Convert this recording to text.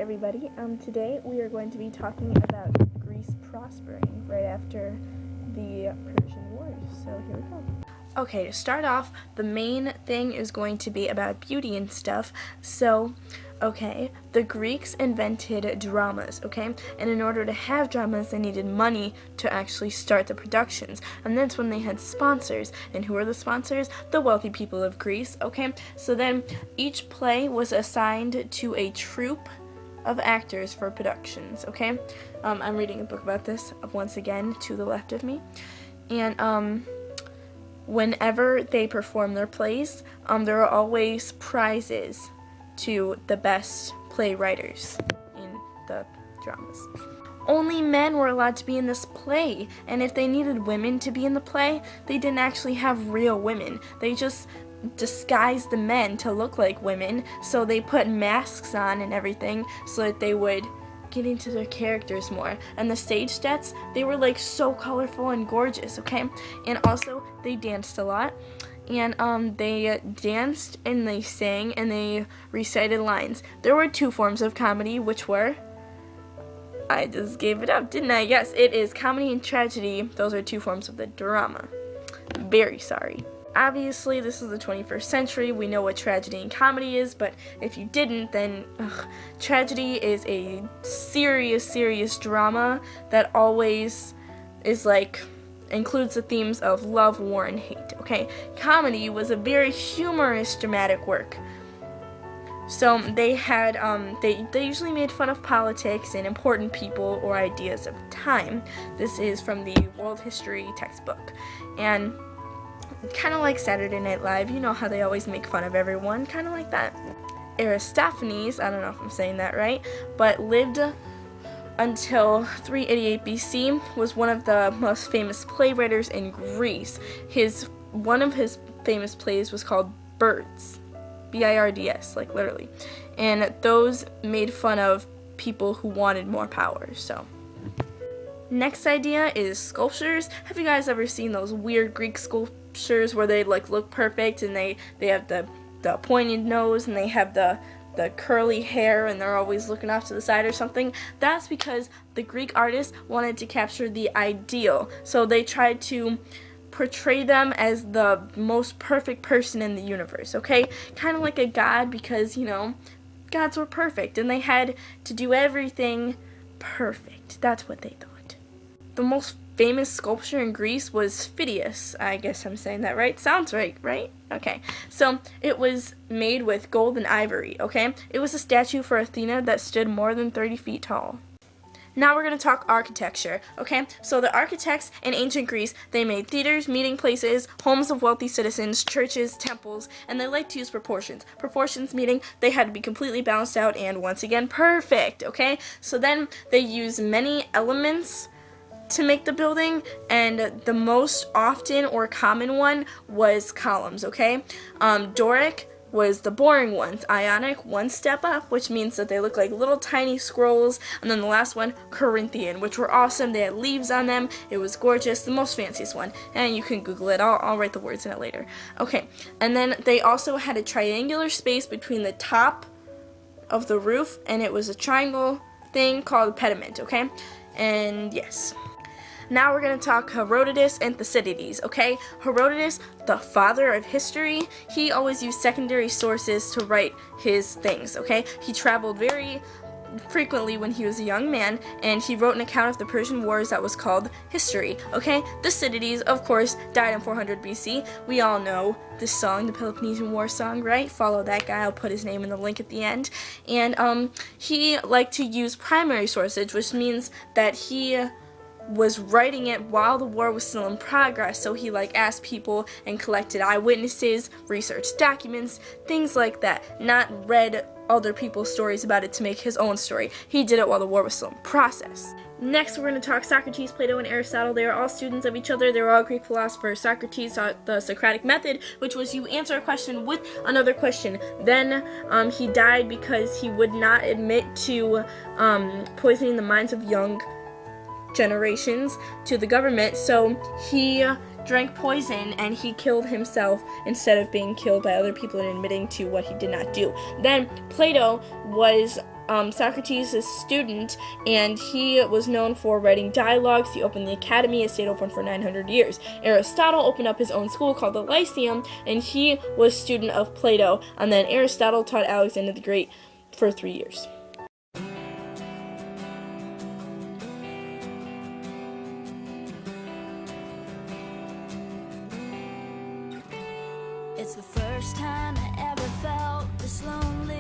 everybody. Today we are going to be talking about Greece prospering right after the Persian Wars. So here we go. Okay, to start off, the main thing is going to be about beauty and stuff. So, the Greeks invented dramas, and in order to have dramas, they needed money to actually start the productions. And that's when they had sponsors. And who are the sponsors? The wealthy people of Greece, So then each play was assigned to a troupe of actors for productions, I'm reading a book about this, once again, to the left of me. And, whenever they perform their plays, there are always prizes to the best playwriters in the dramas. Only men were allowed to be in this play, and if they needed women to be in the play, they didn't actually have real women. They just disguised the men to look like women, so they put masks on and everything so that they would get into their characters more. And the stage sets, they were like so colorful and gorgeous, And also, they danced a lot. And they danced and they sang and they recited lines. There were two forms of comedy, which were, I just gave it up, didn't I? Yes, it is comedy and tragedy. Those are two forms of the drama. Very sorry. Obviously, this is the 21st century. We know what tragedy and comedy is, but if you didn't, then tragedy is a serious drama that always is includes the themes of love, war, and hate, Comedy was a very humorous, dramatic work. So they had, they usually made fun of politics and important people or ideas of the time. This is from the World History textbook. And kind of like Saturday Night Live, you know how they always make fun of everyone, kind of like that. Aristophanes, I don't know if I'm saying that right, but lived until 388 BC, was one of the most famous playwriters in Greece. One of his famous plays was called Birds, B-I-R-D-S, literally. And those made fun of people who wanted more power, so. Next idea is sculptures. Have you guys ever seen those weird Greek sculptures where they look perfect and they have the pointed nose and they have the curly hair and they're always looking off to the side or something? That's because the Greek artists wanted to capture the ideal. So they tried to portray them as the most perfect person in the universe, Kind of like a god, because, gods were perfect and they had to do everything perfect. That's what they thought. The most famous sculpture in Greece was Phidias. I guess I'm saying that right. Sounds right, right? Okay. So it was made with gold and ivory, It was a statue for Athena that stood more than 30 feet tall. Now we're going to talk architecture, So the architects in ancient Greece, they made theaters, meeting places, homes of wealthy citizens, churches, temples, and they liked to use proportions. Proportions meaning they had to be completely balanced out and, once again, perfect, So then they used many elements to make the building, and the most often or common one was columns, Doric was the boring ones. Ionic, one step up, which means that they look like little tiny scrolls. And then the last one, Corinthian, which were awesome. They had leaves on them. It was gorgeous, the most fanciest one. And you can Google it. I'll write the words in it later. And then they also had a triangular space between the top of the roof, and it was a triangle thing called a pediment, And yes. Now we're going to talk Herodotus and Thucydides, Herodotus, the father of history, he always used secondary sources to write his things, He traveled very frequently when he was a young man, and he wrote an account of the Persian Wars that was called History, Thucydides, of course, died in 400 BC. We all know this song, the Peloponnesian War Song, right? Follow that guy. I'll put his name in the link at the end. And he liked to use primary sources, which means that he was writing it while the war was still in progress, so he asked people and collected eyewitnesses, researched documents, things like that, not read other people's stories about it to make his own story. He did it while the war was still in process. Next, we're going to talk Socrates, Plato, and Aristotle. They are all students of each other. They were all Greek philosophers. Socrates taught the Socratic method, which was you answer a question with another question. Then he died because he would not admit to poisoning the minds of young generations to the government, so he drank poison and he killed himself instead of being killed by other people and admitting to what he did not do. Then Plato was Socrates' student, and he was known for writing dialogues. He opened the academy. It stayed open for 900 years. Aristotle opened up his own school called the Lyceum, and he was a student of Plato. And then Aristotle taught Alexander the Great for 3 years. It's the first time I ever felt this lonely.